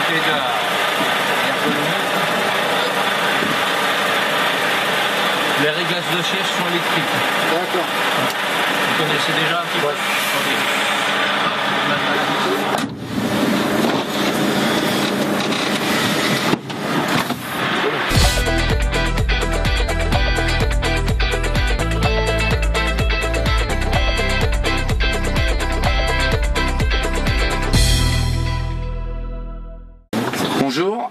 équipé de l'ergonomie. Les réglages de siège sont électriques. D'accord. Vous connaissez déjà un petit peu? Bonjour,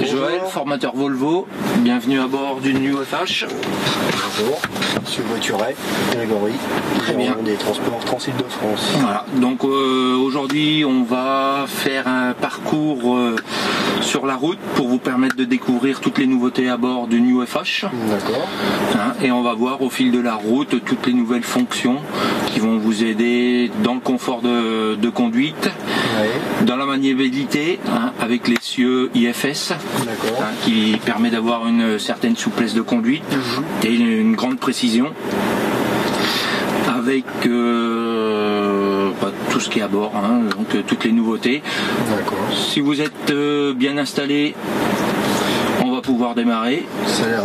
Joël, formateur Volvo, bienvenue à bord d'une UFH. Bonjour, Monsieur Voituret, Grégory, Très bien. Des transports Transilde-France. Voilà, donc aujourd'hui on va faire un parcours sur la route pour vous permettre de découvrir toutes les nouveautés à bord d'une UFH. D'accord. Et on va voir au fil de la route toutes les nouvelles fonctions qui vont vous aider dans le confort de conduite, dans la maniabilité avec les cieux IFS qui permet d'avoir une certaine souplesse de conduite et une grande précision avec tout ce qui est à bord, donc toutes les nouveautés. Si vous êtes bien installé, on va pouvoir démarrer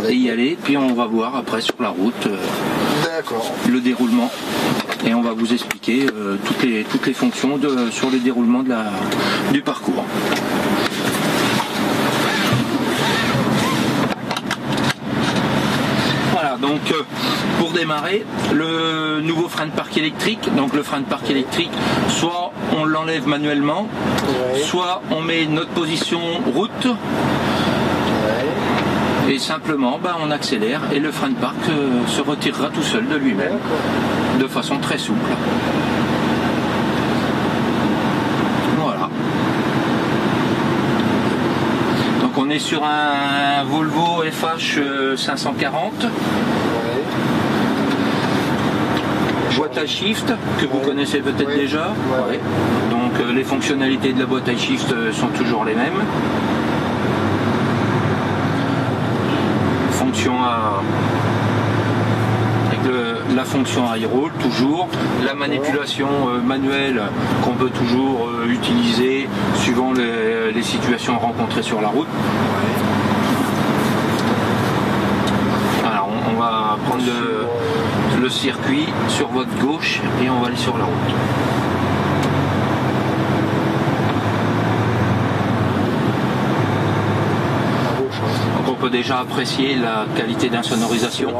et y aller, puis on va voir après sur la route le déroulement et on va vous expliquer toutes les fonctions sur le déroulement du parcours. Voilà, donc pour démarrer, le nouveau frein de parc électrique. Donc le frein de parc électrique, soit on l'enlève manuellement, soit on met notre position route et simplement on accélère et le frein de parc se retirera tout seul de lui-même de façon très souple. Voilà. Donc on est sur un Volvo FH 540. Boîte à shift que vous connaissez peut-être déjà. Donc les fonctionnalités de la boîte à shift sont toujours les mêmes. Avec la fonction high roll toujours, la manipulation manuelle qu'on peut toujours utiliser suivant les situations rencontrées sur la route. Alors on va prendre le circuit sur votre gauche et on va aller sur la route. Donc on peut déjà apprécier la qualité d'insonorisation,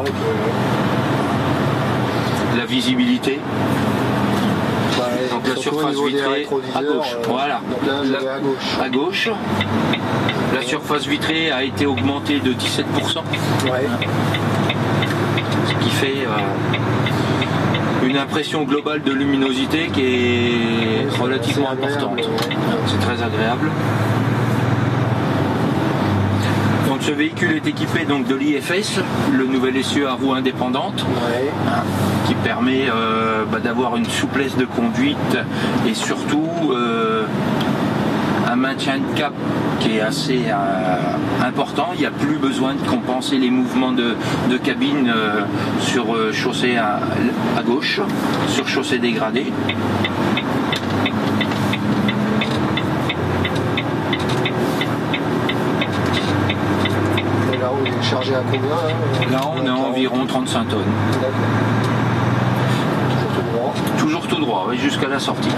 la visibilité. Donc la surface vitrée à gauche. Voilà. À gauche. La surface vitrée a été augmentée de 17%. Ce qui fait une impression globale de luminosité qui est relativement importante. C'est très agréable. Donc ce véhicule est équipé donc de l'IFS, le nouvel essieu à roues indépendantes, qui permet d'avoir une souplesse de conduite et surtout un maintien de cap qui est assez important. Il n'y a plus besoin de compenser les mouvements de cabine sur chaussée à gauche, sur chaussée dégradée. Et là on est chargé à combien Là on est à environ 35 tonnes. Toujours tout droit. Toujours tout droit, oui, jusqu'à la sortie.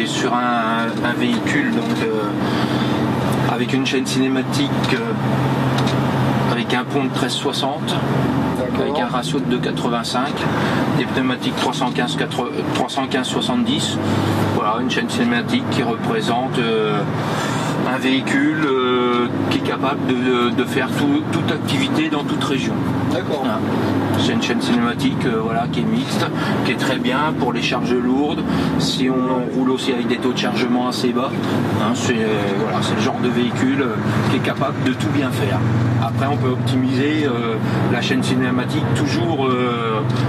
Sur un véhicule donc avec une chaîne cinématique avec un pont de 1360 avec un ratio de 2,85, des pneumatiques 315-70. Voilà, une chaîne cinématique qui représente un véhicule qui est capable de faire toute activité dans toute région. D'accord. Voilà. C'est une chaîne cinématique voilà, qui est mixte, qui est très bien pour les charges lourdes. Si on roule aussi avec des taux de chargement assez bas, hein, c'est le genre de véhicule qui est capable de tout bien faire. Après, on peut optimiser la chaîne cinématique toujours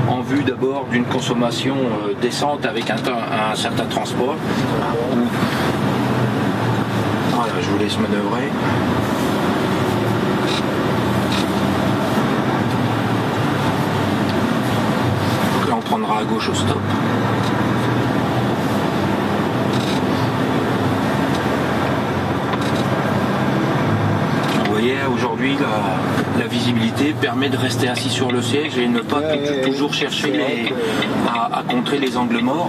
en vue d'abord d'une consommation décente avec un certain transport. Voilà, je vous laisse manœuvrer. Donc là, on prendra à gauche au stop. Vous voyez, aujourd'hui, la visibilité permet de rester assis sur le siège et ne pas toujours chercher à contrer les angles morts.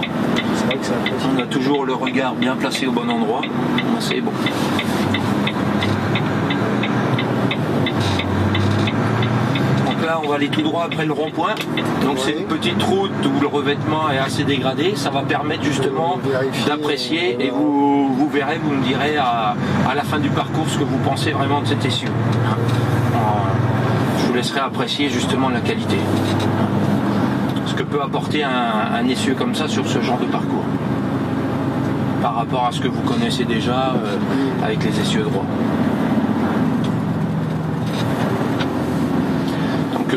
On a toujours le regard bien placé au bon endroit. C'est bon. Donc là, on va aller tout droit après le rond-point. Donc c'est une petite route où le revêtement est assez dégradé. Ça va permettre justement d'apprécier et vous verrez, vous me direz à la fin du parcours ce que vous pensez vraiment de cet essieu. Je vous laisserai apprécier justement la qualité. Ce que peut apporter un essieu comme ça sur ce genre de parcours par rapport à ce que vous connaissez déjà avec les essieux droits. Donc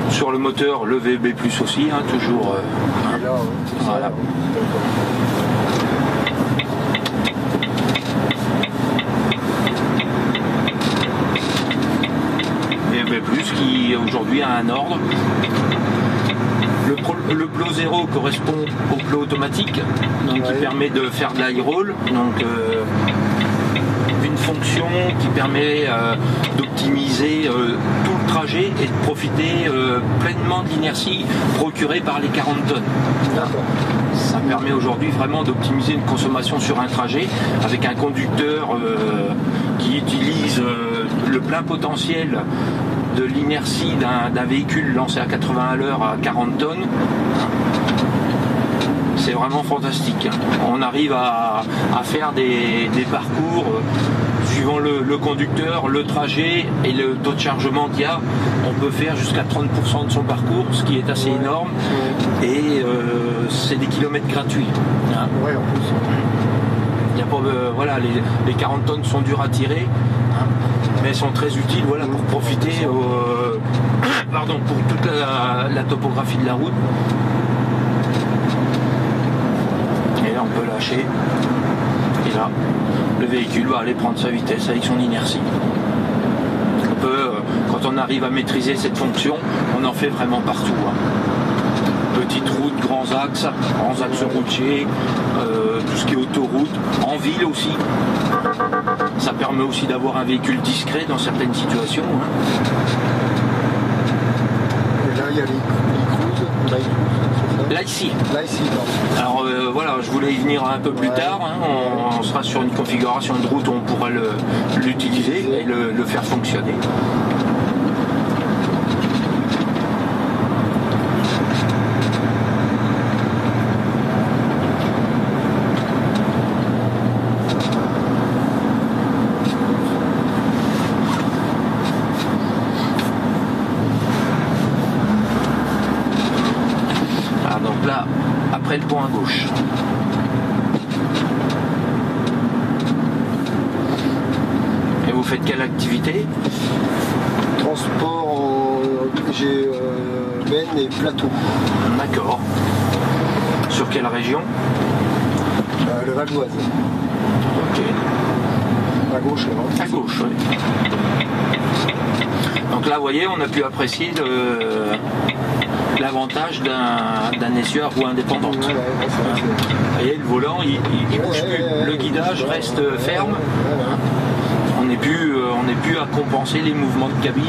sur le moteur, le VB+ aussi, hein, toujours. Voilà. VB+ qui aujourd'hui a un ordre. Le plow 0 correspond au plow automatique, donc qui permet de faire de l'high roll, donc une fonction qui permet d'optimiser tout le trajet et de profiter pleinement de l'inertie procurée par les 40 tonnes. Ça permet aujourd'hui vraiment d'optimiser une consommation sur un trajet avec un conducteur qui utilise le plein potentiel de l'inertie d'un véhicule lancé à 80 à l'heure à 40 tonnes. C'est vraiment fantastique. On arrive à faire des parcours suivant le conducteur, le trajet et le taux de chargement qu'il y a. On peut faire jusqu'à 30% de son parcours, ce qui est assez énorme. Et c'est des kilomètres gratuits. Hein. Ouais, en plus. Il y a pas, voilà, les 40 tonnes sont dures à tirer. Hein. Mais elles sont très utiles voilà, pour profiter pour toute la topographie de la route. Et là on peut lâcher. Et là, le véhicule va aller prendre sa vitesse avec son inertie. On peut, quand on arrive à maîtriser cette fonction, on en fait vraiment partout. Hein. Petites routes, grands axes routiers, tout ce qui est autoroute, en ville aussi. Ça permet aussi d'avoir un véhicule discret dans certaines situations. Hein. Et là, il y a les cruises. Là ici. Pardon. Alors voilà, je voulais y venir un peu plus tard. Hein. On sera sur une configuration de route où on pourra l'utiliser et le faire fonctionner. Le pont à gauche. Et vous faites quelle activité? Transport, j'ai benne et plateau. D'accord. Sur quelle région? Le Val d'Oise. Ok. À gauche, là. À gauche, oui. Donc là, vous voyez, on a pu apprécier l'avantage d'un essieu à roue indépendante. Vous voyez, le volant, il bouge plus. Le guidage reste ferme. On n'est plus à compenser les mouvements de cabine.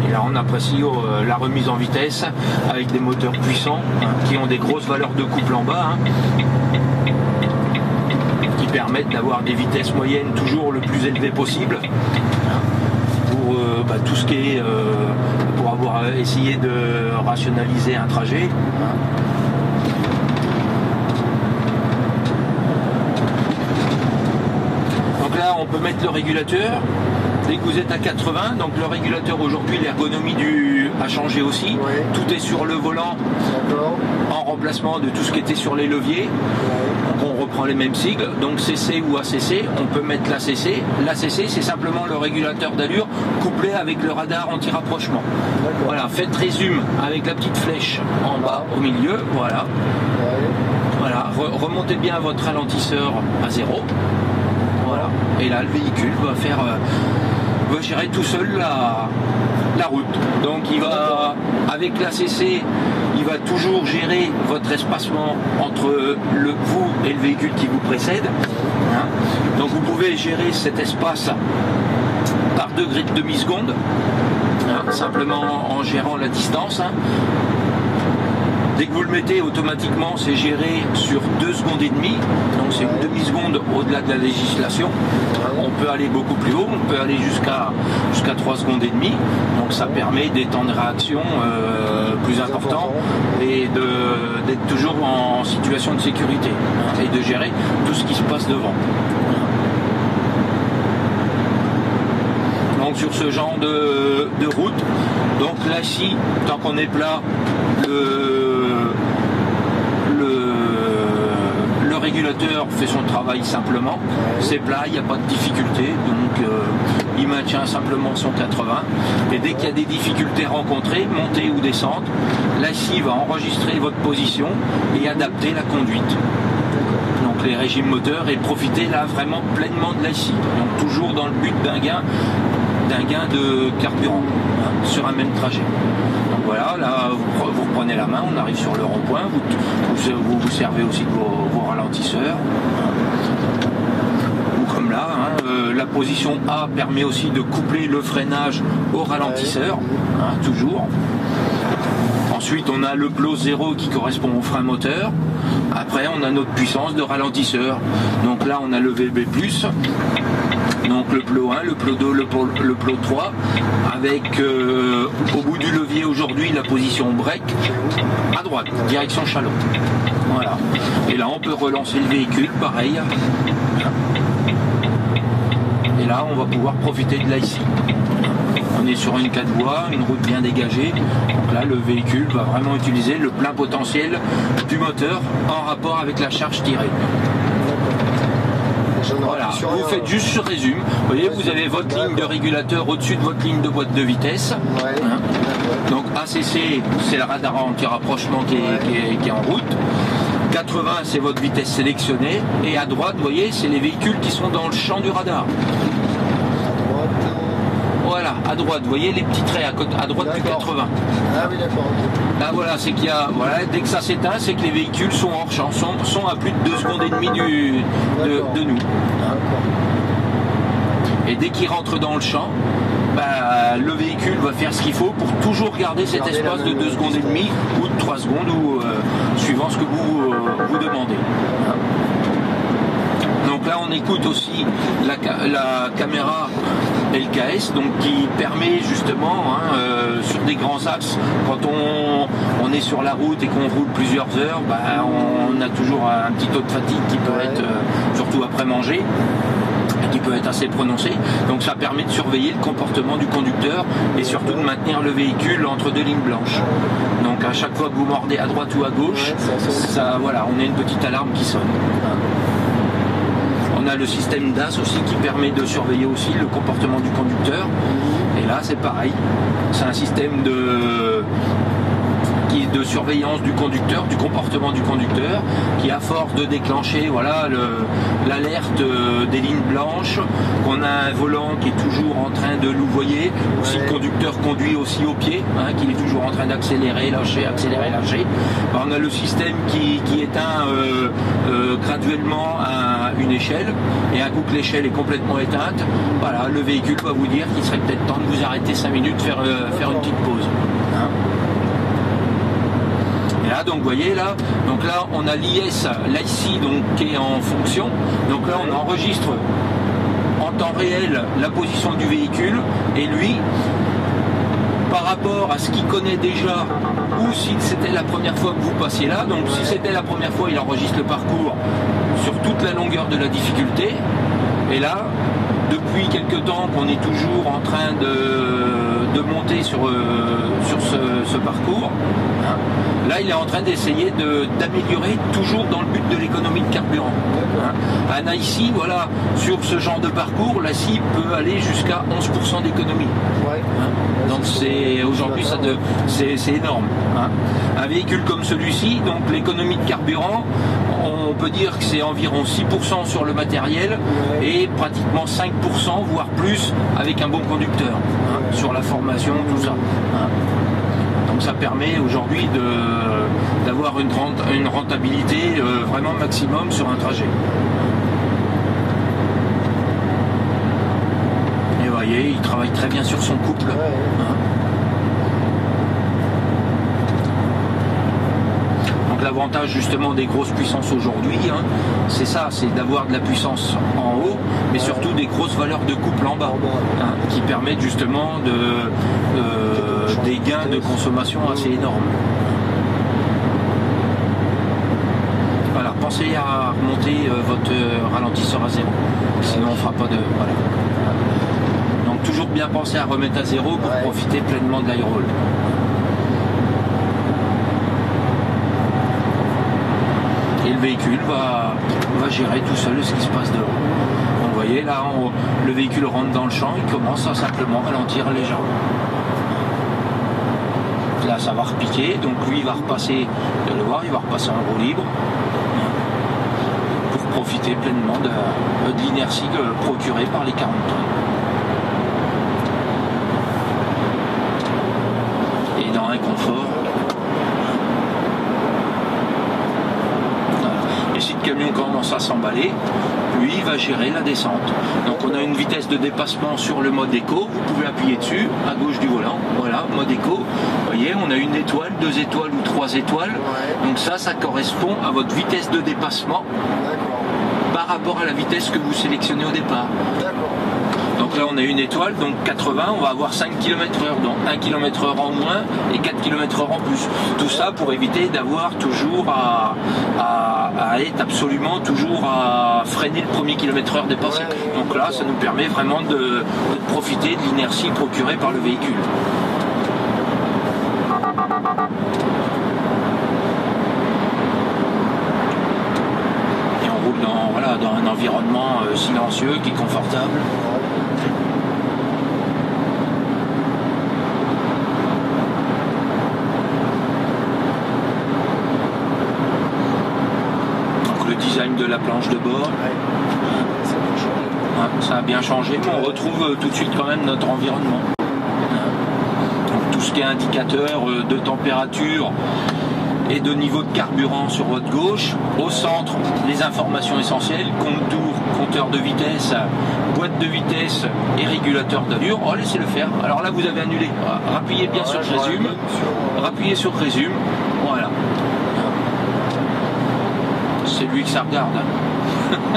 Et là, on apprécie la remise en vitesse avec des moteurs puissants qui ont des grosses valeurs de couple en bas. Permettent d'avoir des vitesses moyennes toujours le plus élevées possible pour tout ce qui est pour avoir essayé de rationaliser un trajet. là, on peut mettre le régulateur. Dès que vous êtes à 80, donc le régulateur aujourd'hui, l'ergonomie a changé aussi. Ouais. Tout est sur le volant, en remplacement de tout ce qui était sur les leviers. Donc on reprend les mêmes sigles, donc CC ou ACC, on peut mettre l'ACC. L'ACC, c'est simplement le régulateur d'allure couplé avec le radar anti-rapprochement. Voilà, faites résume avec la petite flèche en bas, au milieu, voilà. Voilà, remontez bien votre ralentisseur à 0. Voilà, et là le véhicule va gérer tout seul la route. Donc il va, avec l'ACC, il va toujours gérer votre espacement entre vous et le véhicule qui vous précède. Hein. Donc vous pouvez gérer cet espace par degré de demi-seconde, hein, simplement en gérant la distance. Hein. Dès que vous le mettez, automatiquement, c'est géré sur 2 secondes et demie. Donc c'est une demi-seconde au-delà de la législation. On peut aller beaucoup plus haut, on peut aller jusqu'à 3 secondes et demie. Donc ça permet des temps de réaction plus importants et d'être toujours en situation de sécurité, hein, et de gérer tout ce qui se passe devant. Donc sur ce genre de route, donc là ici, tant qu'on est plat, le régulateur fait son travail simplement, c'est plat, il n'y a pas de difficulté, donc il maintient simplement son 80, et dès qu'il y a des difficultés rencontrées, montée ou descente, la scie va enregistrer votre position et adapter la conduite. Donc les régimes moteurs, et profiter là vraiment pleinement de la scie, donc toujours dans le but d'un gain de carburant, hein, sur un même trajet. Donc voilà, là vous reprenez la main, on arrive sur le rond-point, vous servez aussi de vos ralentisseurs. Ou comme là, hein, la position A permet aussi de coupler le freinage au ralentisseur, hein, toujours. Ensuite, on a le plot 0 qui correspond au frein moteur. Après, on a notre puissance de ralentisseur. Donc là, on a le VB+, donc le plot 1, le plot 2, le plot 3, avec au bout du levier aujourd'hui la position break à droite, direction Châlons. Voilà. Et là, on peut relancer le véhicule, pareil. Et là, on va pouvoir profiter de l'IC. On est sur une 4 voies, une route bien dégagée. Donc là, le véhicule va vraiment utiliser le plein potentiel du moteur en rapport avec la charge tirée. Voilà, vous faites juste ce résume. Vous voyez, vous avez votre ligne de régulateur au-dessus de votre ligne de boîte de vitesse. Hein. Donc ACC, c'est le radar anti-rapprochement qui est en route. 80, c'est votre vitesse sélectionnée. Et à droite, vous voyez, c'est les véhicules qui sont dans le champ du radar. Voilà, à droite, vous voyez les petits traits à droite du 80. Ah oui, d'accord. Là, voilà, c'est qu'il y a, voilà, dès que ça s'éteint, c'est que les véhicules sont hors champ, sont à plus de 2 secondes et demie de nous. Et dès qu'ils rentrent dans le champ, bah, le véhicule va faire ce qu'il faut pour toujours garder cet espace de 2 secondes et demie ou de 3 secondes, ou suivant ce que vous demandez. Donc là, on écoute aussi la caméra LKS, donc qui permet justement, hein, sur des grands axes, quand on est sur la route et qu'on roule plusieurs heures, bah, on a toujours un petit taux de fatigue qui peut être, surtout après manger, qui peut être assez prononcé. Donc ça permet de surveiller le comportement du conducteur et surtout de maintenir le véhicule entre 2 lignes blanches. Donc à chaque fois que vous mordez à droite ou à gauche, voilà, on a une petite alarme qui sonne. On a le système DAS aussi qui permet de surveiller aussi le comportement du conducteur. Et là, c'est pareil. C'est un système de surveillance du conducteur, du comportement du conducteur, qui à force de déclencher, voilà, l'alerte des lignes blanches, qu'on a un volant qui est toujours en train de louvoyer, ou si le conducteur conduit aussi au pied, hein, qu'il est toujours en train d'accélérer, lâcher, accélérer, lâcher. On a le système qui éteint graduellement à une échelle, et un coup que l'échelle est complètement éteinte, voilà, le véhicule va vous dire qu'il serait peut-être temps de vous arrêter 5 minutes, faire une petite pause. Hein. Et là, donc vous voyez là, donc là on a l'IS, l'IC donc qui est en fonction. Donc là on enregistre en temps réel la position du véhicule, et lui, par rapport à ce qu'il connaît déjà, ou si c'était la première fois que vous passiez là, donc si c'était la première fois, il enregistre le parcours sur toute la longueur de la difficulté. Et là, depuis quelque temps qu'on est toujours en train de monter sur ce parcours, hein, là il est en train d'essayer d'améliorer toujours dans le but de l'économie de carburant. Hein. Anna ici, voilà, sur ce genre de parcours, la scie peut aller jusqu'à 11% d'économie. Ouais. Hein. Donc aujourd'hui c'est énorme. Hein. Un véhicule comme celui-ci, donc l'économie de carburant, on peut dire que c'est environ 6% sur le matériel et pratiquement 5% voire plus avec un bon conducteur, hein, sur la formation, tout ça. Hein. Donc ça permet aujourd'hui d'avoir une rentabilité vraiment maximum sur un trajet. Et vous voyez, il travaille très bien sur son couple. Hein. L'avantage justement des grosses puissances aujourd'hui, hein, c'est ça, c'est d'avoir de la puissance en haut, mais surtout des grosses valeurs de couple en bas, hein, qui permettent justement des gains de consommation assez énormes. Voilà, pensez à remonter votre ralentisseur à zéro, sinon on ne fera pas de... Voilà. Donc toujours bien penser à remettre à zéro pour profiter pleinement de l'aérole. Et le véhicule va gérer tout seul ce qui se passe dehors. Donc, vous voyez, là, le véhicule rentre dans le champ, il commence à simplement ralentir légèrement. Là, ça va repiquer, donc lui, il va repasser, vous allez voir, il va repasser en roue libre pour profiter pleinement de l'inertie procurée par les 40 tonnes. Et dans un confort. Et si le camion commence à s'emballer, lui il va gérer la descente. Donc on a une vitesse de dépassement sur le mode éco, vous pouvez appuyer dessus, à gauche du volant, voilà, mode éco. Vous voyez, on a 1 étoile, 2 étoiles ou 3 étoiles. Donc ça correspond à votre vitesse de dépassement par rapport à la vitesse que vous sélectionnez au départ. Donc là on a 1 étoile, donc 80, on va avoir 5 km/h, donc 1 km/h en moins et 4 km/h en plus. Tout ça pour éviter d'avoir toujours à être absolument toujours à freiner le premier kilomètre-heure dépassé. Donc là ça nous permet vraiment de profiter de l'inertie procurée par le véhicule. Et on roule dans un environnement silencieux qui est confortable. De la planche de bord, ça a bien changé, mais on retrouve tout de suite quand même notre environnement. Donc, tout ce qui est indicateur de température et de niveau de carburant sur votre gauche, au centre les informations essentielles, compte-tour, compteur de vitesse, boîte de vitesse et régulateur d'allure. Oh, laissez-le faire. Alors là vous avez annulé, rappuyez bien sur résume, rappuyez sur résume, voilà. C'est lui que ça regarde. Hein.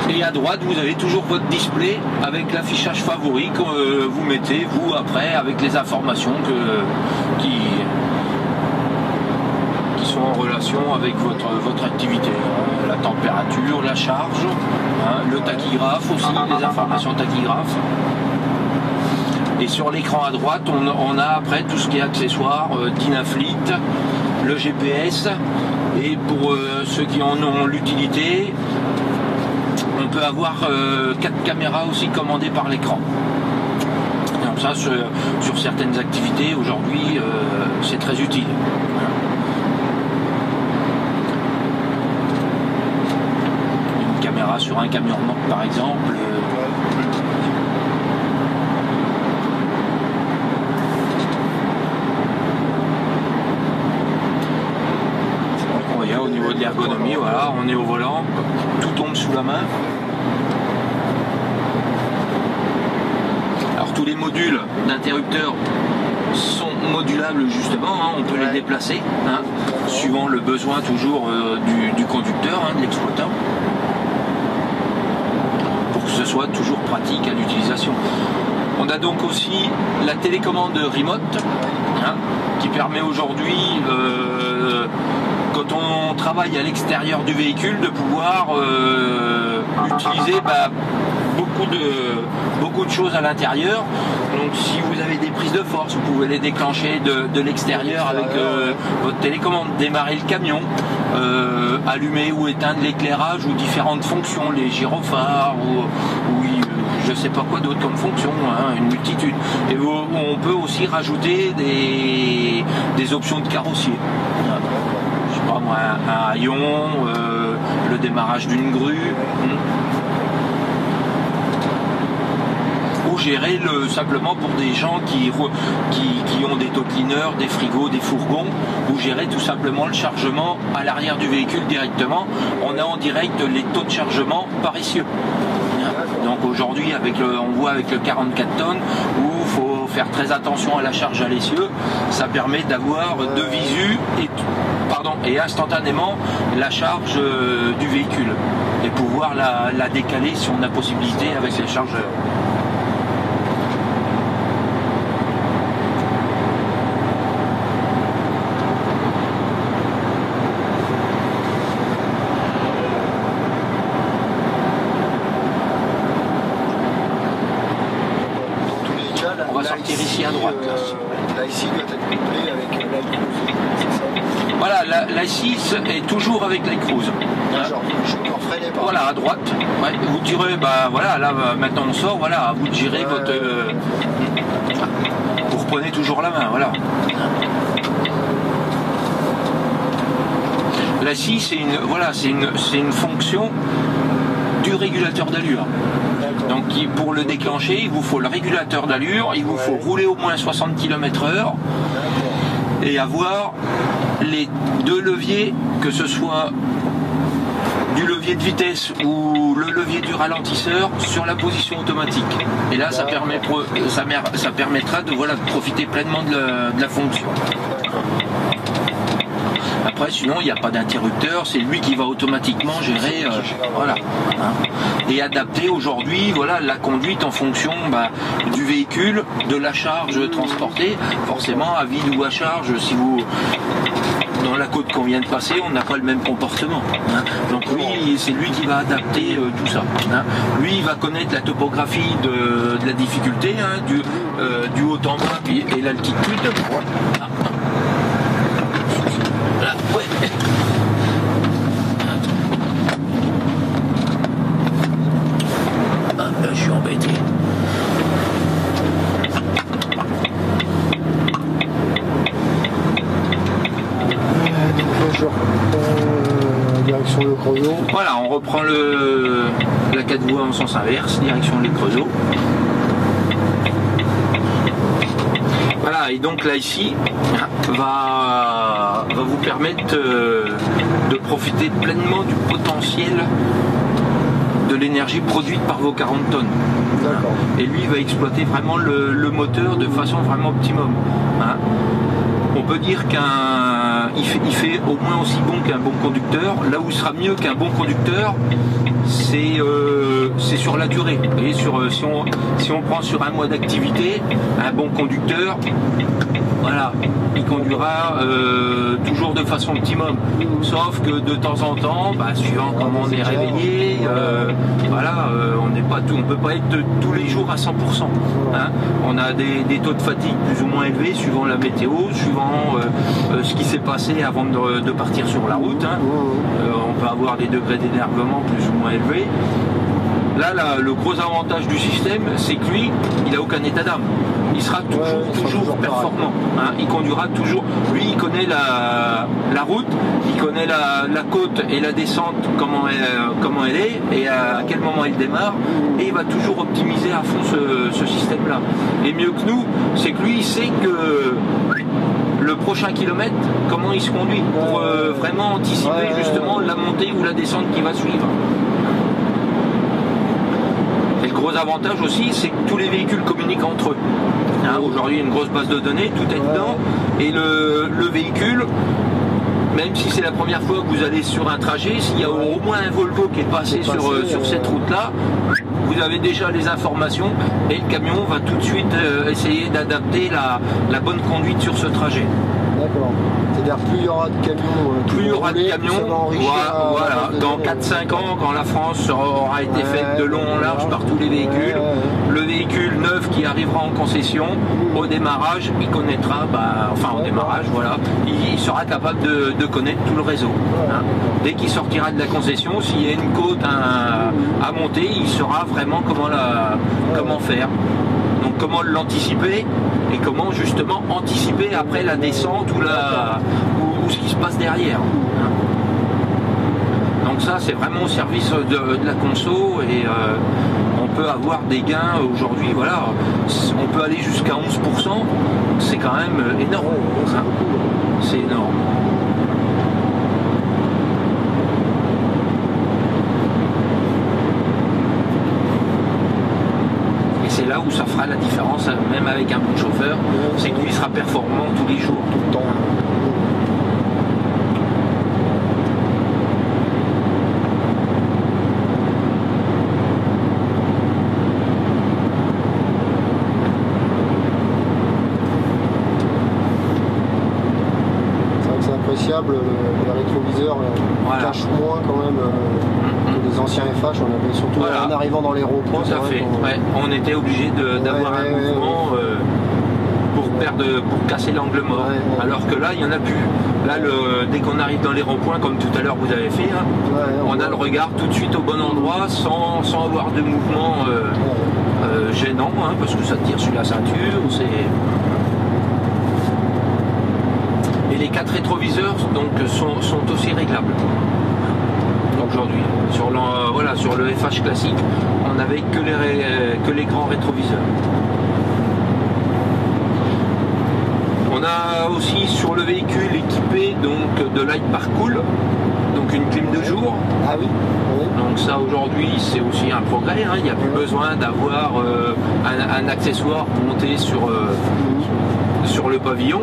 Et à droite, vous avez toujours votre display avec l'affichage favori que vous mettez, vous, après, avec les informations qui sont en relation avec votre activité. La température, la charge, hein, le tachygraphe aussi, les informations tachygraphe. Et sur l'écran à droite, on a après tout ce qui est accessoires, Dynafleet, le GPS, et pour ceux qui en ont l'utilité, on peut avoir 4 caméras aussi commandées par l'écran. Donc ça, sur certaines activités, aujourd'hui, c'est très utile. Une caméra sur un camion remorque, par exemple. Au niveau de l'ergonomie, voilà, on est au volant, tout tombe sous la main. Alors tous les modules d'interrupteurs sont modulables justement, hein, on peut les déplacer, hein, suivant le besoin toujours du conducteur, hein, de l'exploitant, pour que ce soit toujours pratique à l'utilisation. On a donc aussi la télécommande remote, hein, qui permet aujourd'hui, quand on travaille à l'extérieur du véhicule, de pouvoir utiliser beaucoup de choses à l'intérieur. Donc si vous avez des prises de force, vous pouvez les déclencher de l'extérieur avec votre télécommande, démarrer le camion, allumer ou éteindre l'éclairage ou différentes fonctions, les gyrophares ou je sais pas quoi d'autre comme fonction, hein, une multitude. Et on peut aussi rajouter des options de carrossier. Je sais pas moi, un haillon, le démarrage d'une grue. Ou gérer simplement pour des gens qui ont des taux-cleaners, des frigos, des fourgons, ou gérer tout simplement le chargement à l'arrière du véhicule directement. On a en direct les taux de chargement par essieu. Donc aujourd'hui, on voit avec le 44 tonnes où il faut faire très attention à la charge à l'essieu. Ça permet d'avoir de visu et instantanément la charge du véhicule et pouvoir la décaler si on a possibilité avec les chargeurs. On va sortir ici à droite. La IC doit être couplée avec l'iCruise. Voilà, la IC est toujours avec l'iCruise. Voilà, à droite. Ouais, vous direz, voilà, là maintenant on sort, voilà, vous girez votre. Vous reprenez toujours la main, voilà. La IC, c'est une fonction du régulateur d'allure. Donc pour le déclencher, il vous faut le régulateur d'allure, il vous faut rouler au moins 60 km/h et avoir les deux leviers, que ce soit du levier de vitesse ou le levier du ralentisseur sur la position automatique. Et là, ça permettra de profiter pleinement de la fonction. Après, sinon, il n'y a pas d'interrupteur, c'est lui qui va automatiquement gérer, voilà, hein, et adapter aujourd'hui, voilà, la conduite en fonction du véhicule, de la charge transportée, forcément à vide ou à charge. Si vous dans la côte qu'on vient de passer, on n'a pas le même comportement. Hein. Donc lui, c'est lui qui va adapter tout ça. Hein. Lui, il va connaître la topographie de la difficulté, hein, du haut en bas et l'altitude. Ah. Ouais. Là, je suis embêté. Je reprends direction le Creusot. Voilà, on reprend la 4 voies en sens inverse, direction les Creusot. Voilà, et donc là ici va vous permettre de profiter pleinement du potentiel de l'énergie produite par vos 40 tonnes. Et lui il va exploiter vraiment le moteur de façon vraiment optimum. Hein. On peut dire il fait au moins aussi bon qu'un bon conducteur. Là où il sera mieux qu'un bon conducteur, c'est sur la durée. Et si on prend sur un mois d'activité, un bon conducteur, voilà, il conduira toujours de façon optimum. Sauf que de temps en temps, suivant comment on est réveillé, voilà, on peut pas être tous les jours à 100%. Hein. On a des taux de fatigue plus ou moins élevés suivant la météo, suivant ce qui s'est passé avant de partir sur la route. Hein. On peut avoir des degrés d'énervement plus ou moins élevés. Là, le gros avantage du système, c'est que lui, il n'a aucun état d'âme. Il sera toujours performant. Hein. Il conduira toujours. Lui, il connaît la route, il connaît la côte et la descente, comment elle est et à quel moment elle démarre. Et il va toujours optimiser à fond ce système-là. Et mieux que nous, c'est que lui, il sait que le prochain kilomètre, comment il se conduit pour vraiment anticiper justement la montée ou la descente qui va suivre. Et le gros avantage aussi, c'est que tous les véhicules communiquent entre eux. Hein, aujourd'hui, il y a une grosse base de données, tout est dedans, et le véhicule même si c'est la première fois que vous allez sur un trajet, s'il y a au moins un Volvo qui est passé sur cette route-là, vous avez déjà les informations et le camion va tout de suite essayer d'adapter la bonne conduite sur ce trajet. D'accord. C'est-à-dire plus il y aura de camions, plus il y aura de camions, voilà. Dans 4-5 ans, quand la France aura été faite de long en large par tous les véhicules, le véhicule neuf qui arrivera en concession, au démarrage, il connaîtra, au démarrage, voilà, il sera capable de connaître tout le réseau. Hein. Dès qu'il sortira de la concession, s'il y a une côte à monter, il saura vraiment comment faire. Donc comment l'anticiper et comment justement anticiper après la descente ou ce qui se passe derrière. Donc ça c'est vraiment au service de la conso et on peut avoir des gains aujourd'hui, voilà, on peut aller jusqu'à 11%, c'est quand même énorme. Hein. C'est énorme. C'est là où ça fera la différence, même avec un bon chauffeur, c'est qu'il sera performant tous les jours, tout le temps. C'est vrai que c'est appréciable, les rétroviseurs cachent moins quand même. Les anciens FH, on avait surtout en arrivant dans les ronds-points. Tout à fait. On était obligé d'avoir un mouvement pour casser l'angle mort. Alors que là, il n'y en a plus. Là, dès qu'on arrive dans les ronds-points, comme tout à l'heure vous avez fait, on a le regard tout de suite au bon endroit sans avoir de mouvement gênant, parce que ça tire sur la ceinture. Et les 4 rétroviseurs donc, sont aussi réglables. Aujourd'hui, sur le FH classique, on n'avait que les grands rétroviseurs. On a aussi sur le véhicule équipé donc de Light Parcool, donc une clim de jour. Ah oui. Donc ça aujourd'hui c'est aussi un progrès, il n'y a plus besoin d'avoir un accessoire monté sur le pavillon.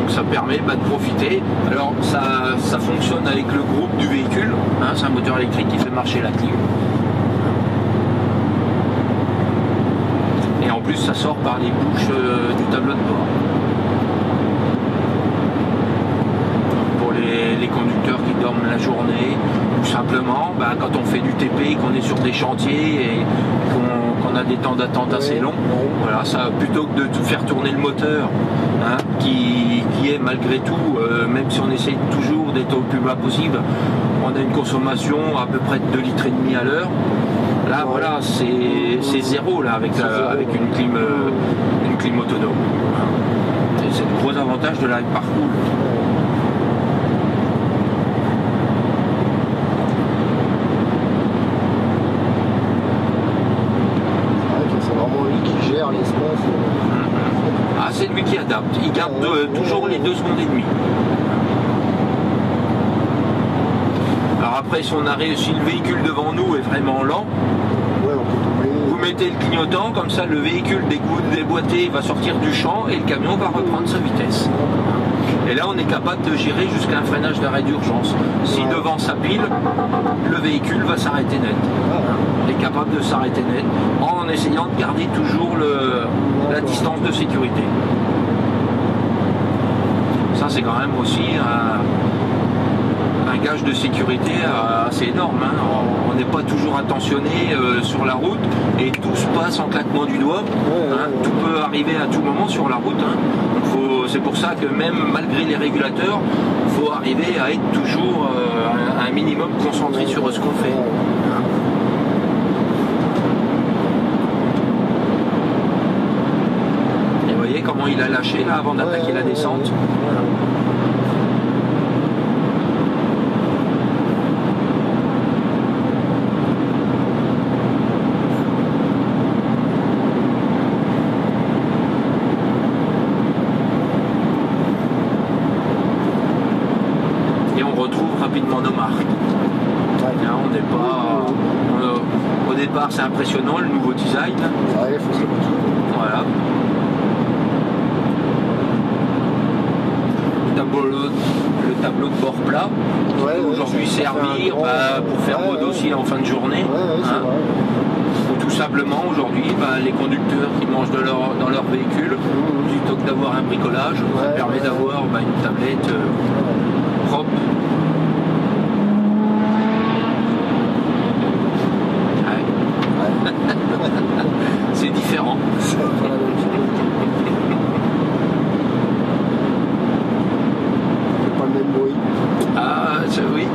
Ça permet de profiter. Alors ça fonctionne avec le groupe du véhicule, c'est un moteur électrique qui fait marcher la clim. Et en plus ça sort par les bouches du tableau de bord. Pour les conducteurs qui dorment la journée, ou simplement quand on fait du TP, qu'on est sur des chantiers et qu'on a des temps d'attente assez longs, voilà, ça, plutôt que de faire tourner le moteur, qui est malgré tout, même si on essaye toujours d'être au plus bas possible, on a une consommation à peu près de 2,5 litres à l'heure. Là voilà, c'est zéro là avec une clim autonome. Et c'est le gros avantage de la Light Parcool. C'est lui qui adapte, il garde toujours les 2 secondes et demie. Alors après, si on a réussi, le véhicule devant nous est vraiment lent, vous mettez le clignotant, comme ça le véhicule déboîté va sortir du champ et le camion va reprendre sa vitesse. Et là on est capable de gérer jusqu'à un freinage d'arrêt d'urgence. Si devant ça pile, le véhicule va s'arrêter net. Il est capable de s'arrêter net en essayant de garder toujours la distance de sécurité. Ça c'est quand même aussi un gage de sécurité assez énorme. On n'est pas toujours attentionné sur la route et tout se passe en claquement du doigt. Tout peut arriver à tout moment sur la route. C'est pour ça que même malgré les régulateurs, il faut arriver à être toujours un minimum concentré sur ce qu'on fait. Et vous voyez comment il a lâché là avant d'attaquer la descente. Rapidement nos marques. On n'est pas. Au départ, c'est impressionnant le nouveau design. Voilà. le tableau de bord plat, qui peut aujourd'hui servir pour faire beau dossier en fin de journée. Ou tout simplement aujourd'hui, les conducteurs qui mangent dans leur véhicule, plutôt que d'avoir un bricolage, ça permet d'avoir une tablette propre. C'est différent. C'est pas le même bruit. Ah, ça oui.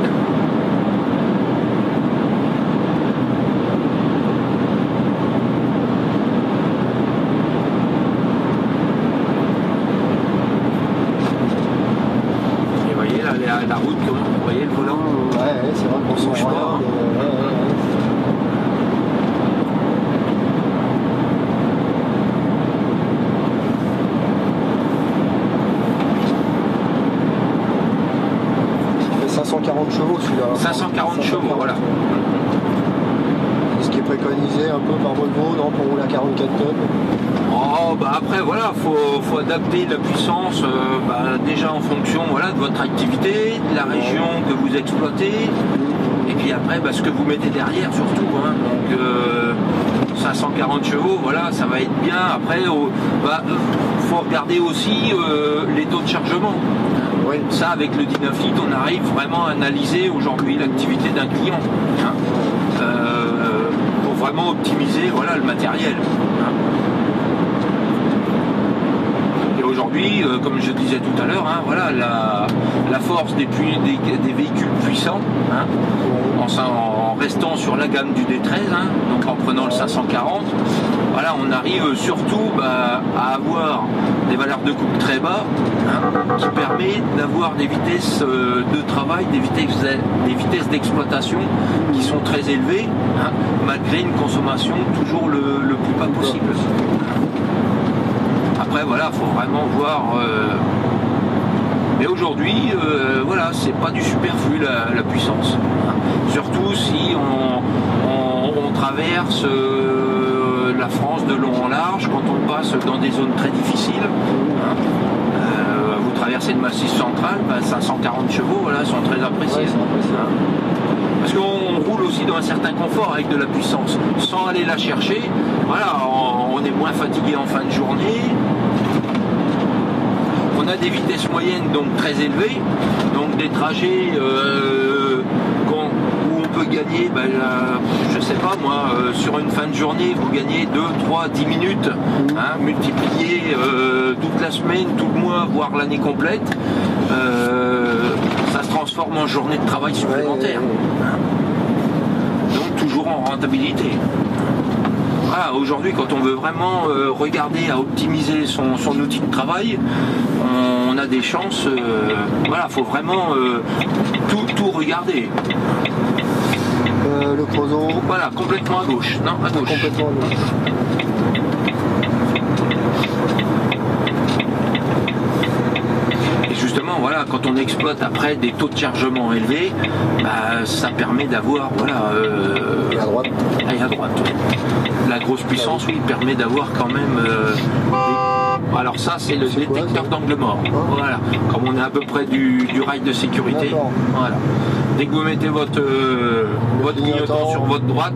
Et vous voyez là, la route, comment vous voyez le volant? Ouais, c'est vrai qu'on bouge pas. Il fait 540 chevaux celui-là. 540 chevaux, voilà. Ce qui est préconisé un peu par Volvo, non, pour rouler à 44 tonnes. Oh, après voilà, faut adapter la puissance déjà en fonction de votre activité, de la région que vous exploitez, et puis après ce que vous mettez derrière surtout. Donc 540 chevaux, voilà, ça va être bien. Après, faut regarder aussi les taux de chargement. Oui. Ça, avec le 19 litres, on arrive vraiment à analyser aujourd'hui l'activité d'un client. Pour vraiment optimiser le matériel. Et aujourd'hui, comme je disais tout à l'heure, la force des véhicules puissants, en restant sur la gamme du D13, donc en prenant le 540, on arrive surtout à avoir des valeurs de couple très bas, qui permet d'avoir des vitesses de travail, des vitesses d'exploitation qui sont très élevées, malgré une consommation toujours le plus bas possible. Après faut vraiment voir. Mais aujourd'hui, c'est pas du superflu la puissance. Surtout si on traverse la France de long en large, quand on passe dans des zones très difficiles. Vous traversez le massif central, 540 chevaux, sont très appréciés. Parce qu'on roule aussi dans un certain confort avec de la puissance, sans aller la chercher. On est moins fatigué en fin de journée. On a des vitesses moyennes donc très élevées, donc des trajets où on peut gagner, je sais pas moi, sur une fin de journée, vous gagnez 2, 3, 10 minutes, multiplié toute la semaine, tout le mois, voire l'année complète, ça se transforme en journée de travail supplémentaire. Donc toujours en rentabilité. Aujourd'hui, quand on veut vraiment regarder à optimiser son outil de travail, on a des chances. Faut vraiment tout regarder. Le Creusot. Voilà, complètement à gauche. Non, à gauche. Complètement à gauche. Et justement, quand on exploite après des taux de chargement élevés, ça permet d'avoir et à droite. Et à droite. La grosse puissance, permet d'avoir quand même. Alors ça, c'est le détecteur d'angle mort. Voilà. Comme on est à peu près du rail de sécurité. Voilà. Dès que vous mettez votre clignotant sur votre droite,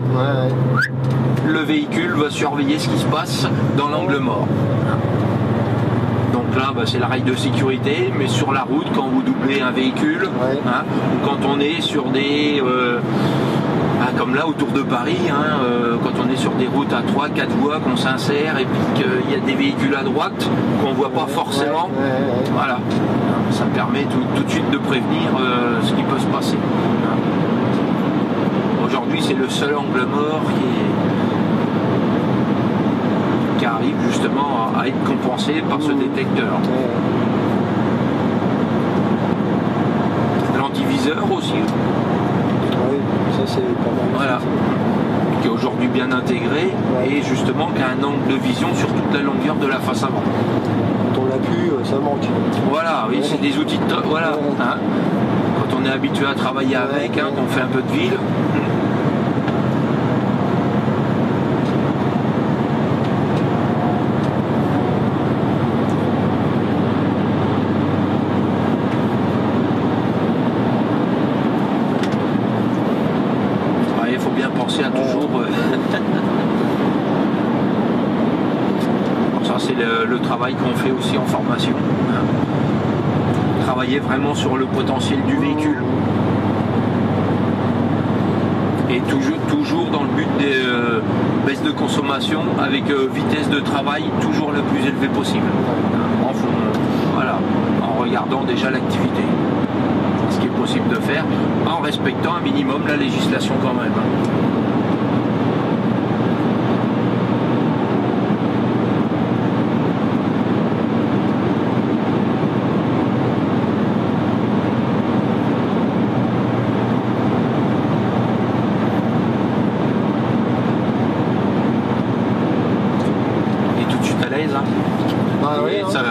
le véhicule va surveiller ce qui se passe dans l'angle mort. Donc là, c'est la rail de sécurité, mais sur la route, quand vous doublez un véhicule, ou quand on est sur des... comme là autour de Paris, quand on est sur des routes à 3-4 voies, qu'on s'insère et puis qu'il y a des véhicules à droite qu'on ne voit pas forcément, voilà, ça permet tout de suite de prévenir ce qui peut se passer. Aujourd'hui, c'est le seul angle mort qui arrive justement à être compensé par ce détecteur. L'antiviseur aussi. Oui, ça c'est pas mal. Voilà. Qui est aujourd'hui bien intégré et justement qui a un angle de vision sur toute la longueur de la face avant. Quand on l'a plus, ça manque. Voilà, oui, c'est des outils de... Voilà. Quand on est habitué à travailler avec, qu'on fait un peu de ville. le travail qu'on fait aussi en formation. Travailler vraiment sur le potentiel du véhicule. Et toujours dans le but des baisses de consommation avec vitesse de travail toujours le plus élevée possible. En regardant déjà l'activité. Ce qui est possible de faire en respectant un minimum la législation quand même.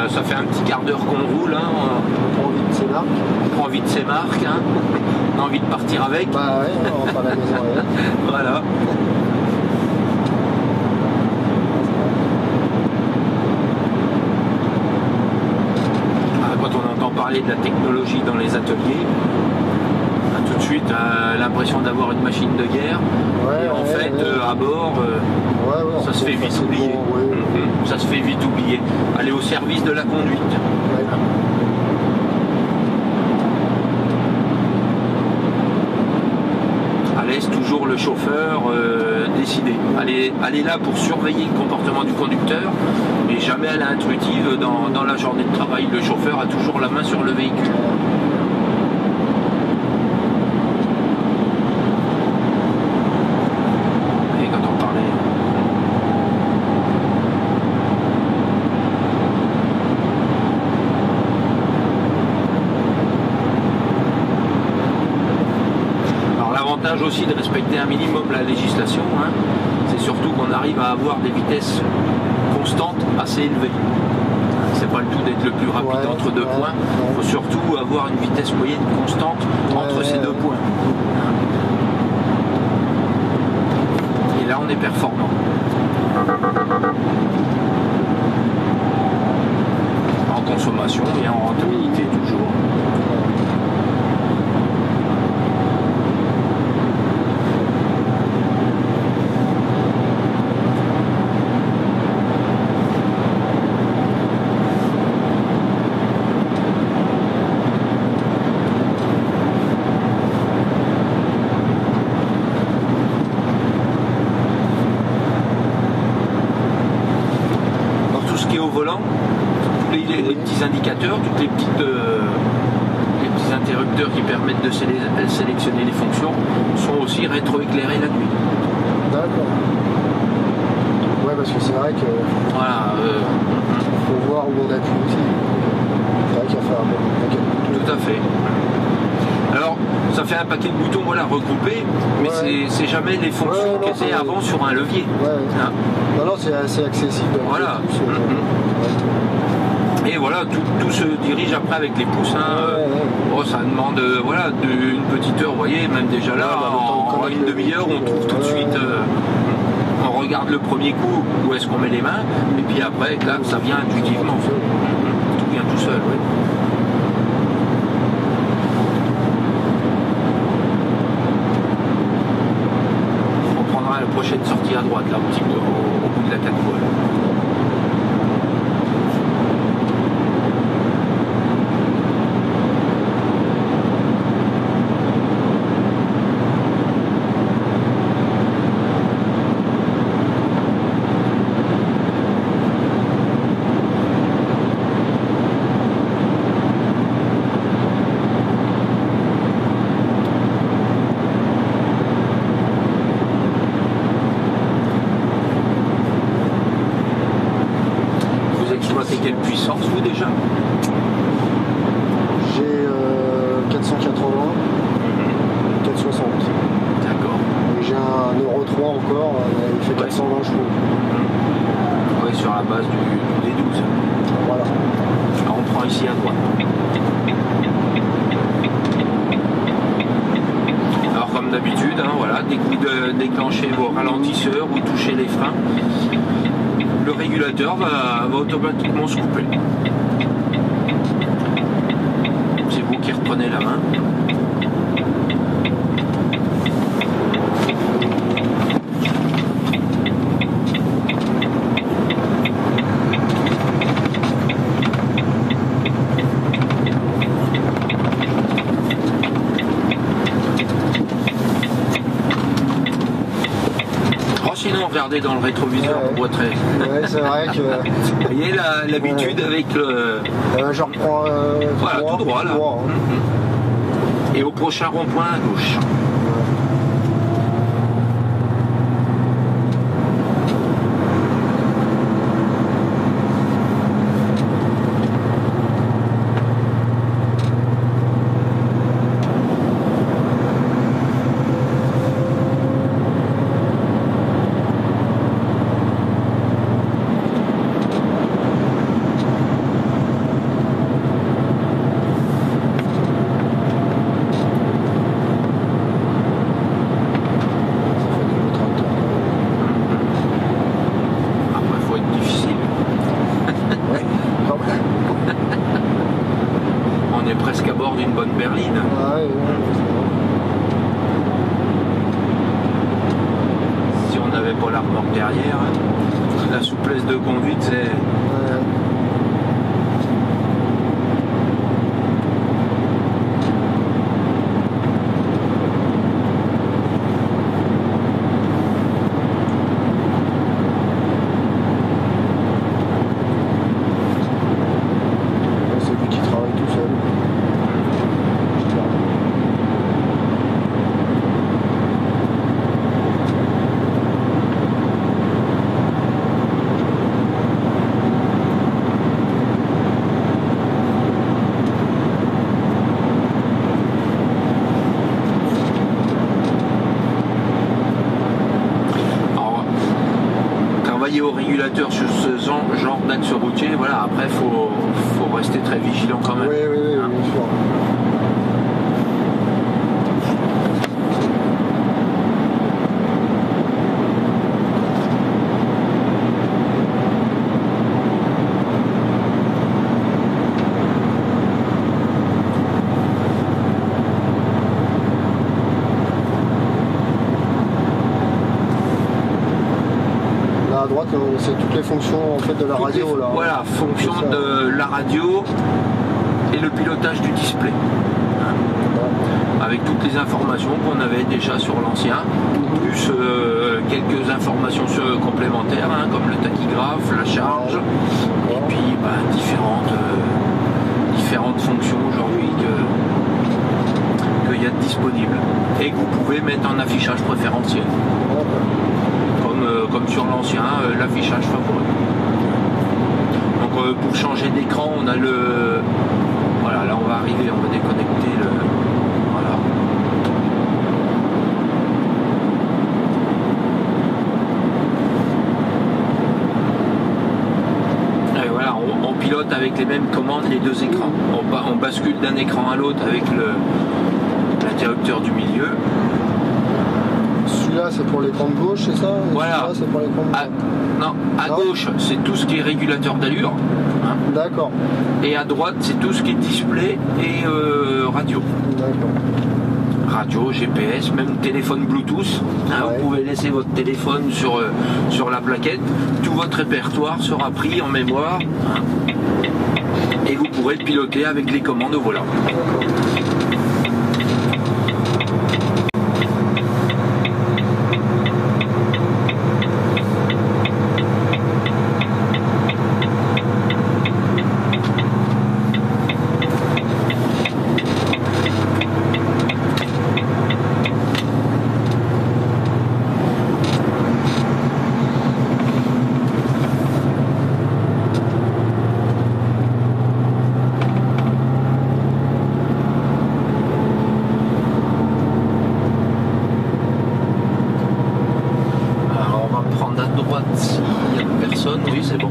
Ça fait un petit quart d'heure qu'on roule. Hein. On prend vite ses marques. On prend vite ses marques. Hein. On a envie de partir avec. Bah ouais, on va pas à la maison avec. Voilà. Quand on entend parler de la technologie dans les ateliers, on a tout de suite l'impression d'avoir une machine de guerre. Et en fait, à bord, ça se fait vite oublier. Ça se fait vite oublier. Aller au service de la conduite. Laisse toujours le chauffeur décider. Aller là pour surveiller le comportement du conducteur, mais jamais à l'intuitive dans la journée de travail. Le chauffeur a toujours la main sur le véhicule. Aussi de respecter un minimum la législation, hein. C'est surtout qu'on arrive à avoir des vitesses constantes assez élevées. C'est pas le tout d'être le plus rapide entre deux points, il faut surtout avoir une vitesse moyenne constante entre ces deux points. Et là on est performant. En consommation et en rentabilité toujours. Indicateurs, tous les petits interrupteurs qui permettent de sélectionner les fonctions sont aussi rétroéclairés la nuit. D'accord. Ouais, parce que c'est vrai que voilà, faut voir où on appuie aussi. C'est vrai qu'il va faire un paquet de boutons. Tout à fait. Alors, ça fait un paquet de boutons regroupés, mais c'est jamais les fonctions qui étaient avant sur un levier. Hein. Non, c'est assez accessible. Voilà. Et voilà, tout se dirige après avec les pouces. Hein. Bon, ça demande une petite heure, vous voyez, même déjà là, en une demi-heure, on trouve tout de suite. On regarde le premier coup où est-ce qu'on met les mains, et puis après, là, ça vient intuitivement. Tout vient tout seul, oui. On prendra la prochaine sortie à droite, là, un petit peu au bout de la 4 voies. Quelle puissance vous déjà? J'ai 480, 460. D'accord. Et j'ai un Euro 3 encore, il fait 420 chevaux. Oui, sur la base du D12. Voilà. Alors on prend ici à droite. Alors comme d'habitude, hein, voilà, dès que vous déclenchez vos ralentisseurs, vous touchez les freins, le régulateur va automatiquement se couper. C'est vous qui reprenez la main. regardez dans le rétroviseur, on voit très. Ouais, c'est vrai que. Vous voyez l'habitude avec le. Je reprends voilà, tout droit là. Et au prochain rond-point à gauche. Au régulateur sur ce genre d'axe routier, voilà, après faut rester très vigilant quand même. Oui, bien sûr. C'est toutes les fonctions en fait de la radio là. Voilà, fonction de la radio et le pilotage du display. Avec toutes les informations qu'on avait déjà sur l'ancien, plus quelques informations complémentaires, comme le tachygraphe, la charge, et puis différentes fonctions aujourd'hui qu'il y a de disponibles. Et que vous pouvez mettre en affichage préférentiel. Comme sur l'ancien, l'affichage favori. Donc pour changer d'écran, on a le... Voilà, là on va arriver, on va déconnecter le... Voilà. Et voilà, on pilote avec les mêmes commandes les deux écrans. On bascule d'un écran à l'autre avec l'interrupteur du milieu. Celui-là, c'est pour l'écran de gauche, c'est ça? Voilà. C'est pour l'écran de... Non, à gauche, c'est tout ce qui est régulateur d'allure. D'accord. Et à droite, c'est tout ce qui est display et radio. D'accord. Radio, GPS, même téléphone Bluetooth. Vous pouvez laisser votre téléphone sur la plaquette. Tout votre répertoire sera pris en mémoire. Et vous pourrez le piloter avec les commandes au volant. Oui, c'est bon.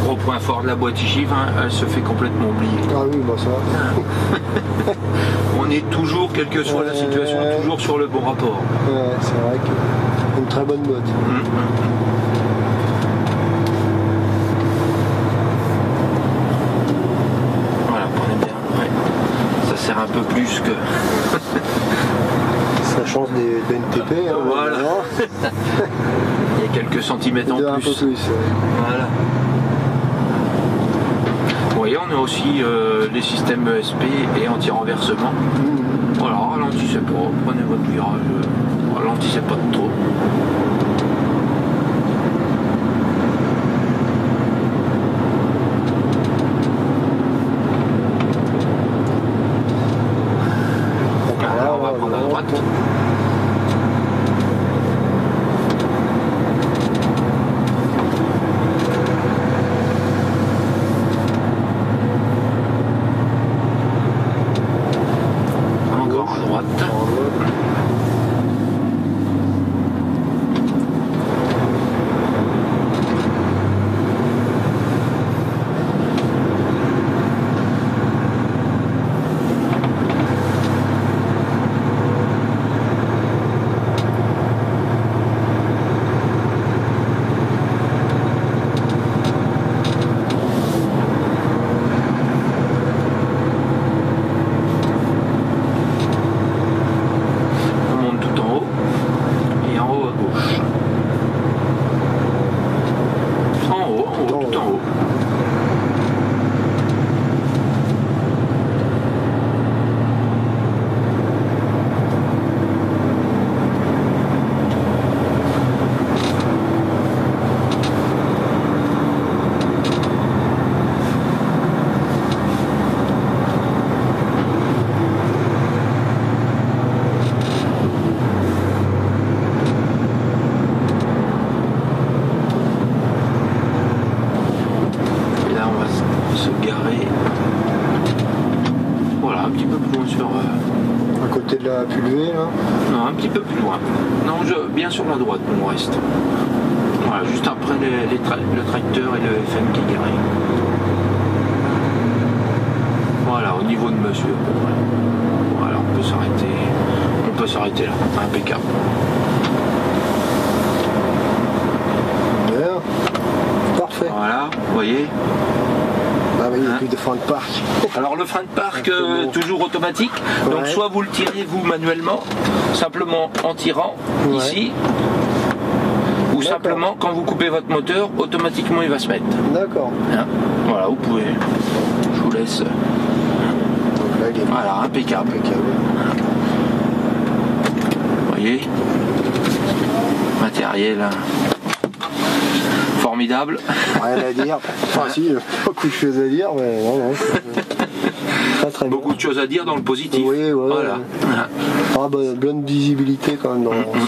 Gros point fort de la boîte IGIV, elle se fait complètement oublier. Ah oui, bah ça. On est toujours, quelle que soit la situation, toujours sur le bon rapport. Ouais, c'est vrai que une très bonne boîte. Voilà, prenez bien. Ouais. Ça sert un peu plus que... Ça chance des NTP. Hein, voilà. Il y a quelques centimètres en plus. Un peu plus. Voilà. Vous voyez, on a aussi les systèmes ESP et anti-renversement. Voilà, ralentissez pas, prenez votre virage, ralentissez pas de trop. Alors, on va prendre à droite. Encore à droite. Pulvé là. Non, un petit peu plus loin. Non, bien sur la droite, on reste. Voilà, juste après le tracteur et le FM qui est garé. Voilà, au niveau de monsieur. Voilà, on peut s'arrêter. On peut s'arrêter là. Impeccable. Bien. Parfait. Voilà, vous voyez. Ah oui, il n'y a plus de frein de parc. Alors le frein de parc, toujours automatique. Ouais. Donc soit vous le tirez vous manuellement, simplement en tirant ici, ou simplement quand vous coupez votre moteur, automatiquement il va se mettre. D'accord. Hein, voilà, vous pouvez. Je vous laisse. Donc là, il est voilà, impeccable. Vous voyez, matériel. Formidable. Rien à dire. Enfin si, beaucoup de choses à dire, mais non. Très bien. Beaucoup de choses à dire dans le positif. Oui, voilà. Ah, bonne visibilité quand même dans l'ensemble.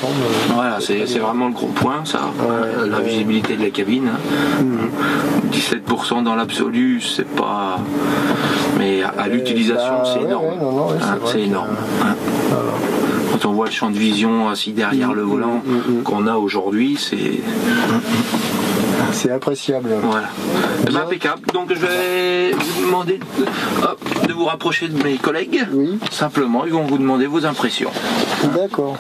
Voilà, c'est vraiment le gros point, ça. La visibilité de la cabine. 17% dans l'absolu, c'est pas. Mais à l'utilisation, c'est énorme. C'est énorme. Quand on voit le champ de vision assis derrière le volant qu'on a aujourd'hui, c'est appréciable. Voilà. Impeccable. Donc je vais vous demander de vous rapprocher de mes collègues. Oui. Simplement, ils vont vous demander vos impressions. D'accord.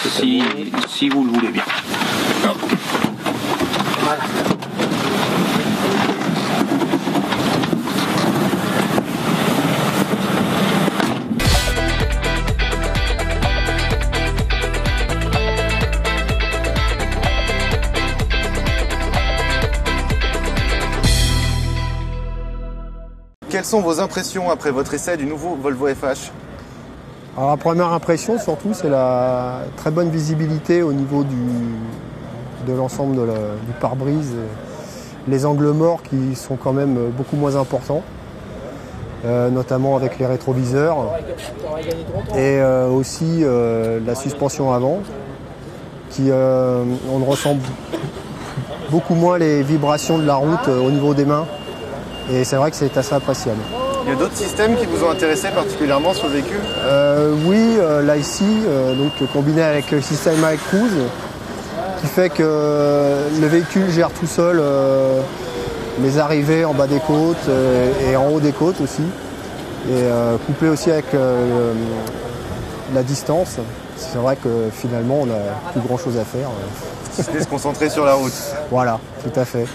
Si vous le voulez bien. Voilà. Quelles sont vos impressions après votre essai du nouveau Volvo FH? Alors la première impression surtout c'est la très bonne visibilité au niveau de l'ensemble du pare-brise, les angles morts qui sont quand même beaucoup moins importants, notamment avec les rétroviseurs et aussi la suspension avant qui on ressent beaucoup moins les vibrations de la route au niveau des mains. Et c'est vrai que c'est assez appréciable. Il y a d'autres systèmes qui vous ont intéressé particulièrement sur le véhicule? Oui, là ici, donc combiné avec le système iCruise, qui fait que le véhicule gère tout seul les arrivées en bas des côtes et en haut des côtes aussi. Et couplé aussi avec la distance, c'est vrai que finalement on n'a plus grand chose à faire. Si c'était se concentrer sur la route. Voilà, tout à fait.